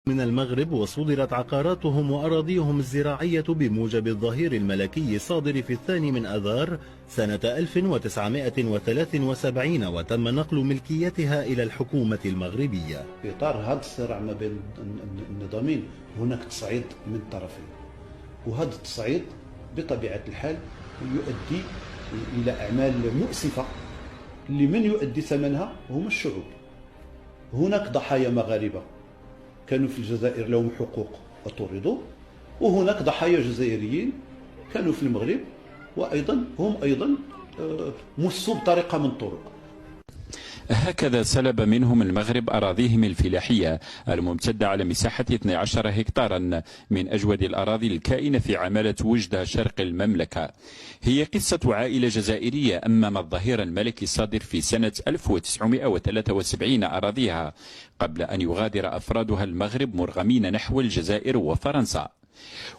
من المغرب وصدرت عقاراتهم وأراضيهم الزراعية بموجب الظهير الملكي الصادر في 2 سنة 1973 وتم نقل ملكيتها إلى الحكومة المغربية. في إطار هذا الصراع ما بين النظامين هناك تصعيد من طرفين، وهذا التصعيد بطبيعة الحال يؤدي إلى أعمال مؤسفة لمن يؤدي ثمنها هم الشعوب. هناك ضحايا مغاربة كانوا في الجزائر لهم حقوق وطردوا، وهناك ضحايا جزائريين كانوا في المغرب وأيضا هم مسوا بطريقة من الطرق. هكذا سلب منهم المغرب أراضيهم الفلاحية الممتدة على مساحة 12 هكتارا من أجود الأراضي الكائنة في عمالة وجدة شرق المملكة. هي قصة عائلة جزائرية أمام الظهير الملكي الصادر في سنة 1973 أراضيها قبل أن يغادر أفرادها المغرب مرغمين نحو الجزائر وفرنسا.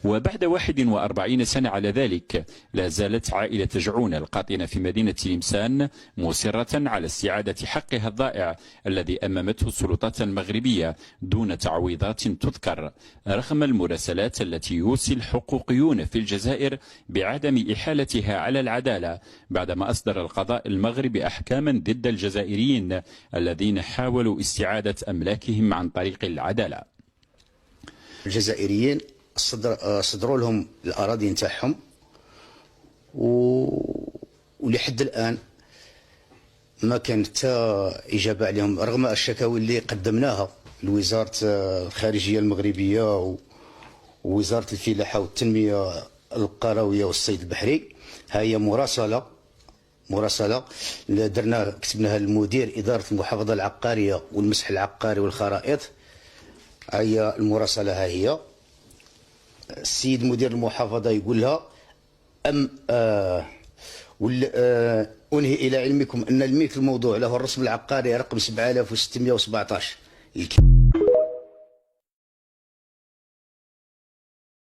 وبعد 41 سنة على ذلك لا زالت عائلة جعون القاطنة في مدينة لمسان مصرة على استعادة حقها الضائع الذي أممته السلطات المغربية دون تعويضات تذكر، رغم المراسلات التي يوصي الحقوقيون في الجزائر بعدم إحالتها على العدالة بعدما أصدر القضاء المغربي أحكاما ضد الجزائريين الذين حاولوا استعادة أملاكهم عن طريق العدالة. الجزائريين صدروا لهم الأراضي نتاعهم ولحد الآن ما كانت حتى إجابة عليهم، رغم الشكاوي اللي قدمناها لوزارة الخارجية المغربية ووزارة الفلاحة والتنمية القروية والصيد البحري. هي مراسلة درنا كتبناها للمدير إدارة المحافظة العقارية والمسح العقاري والخرائط. هي المراسلة هي السيد مدير المحافظة يقول لها أنهي إلى علمكم أن الملك الموضوع له الرسم العقاري رقم 7617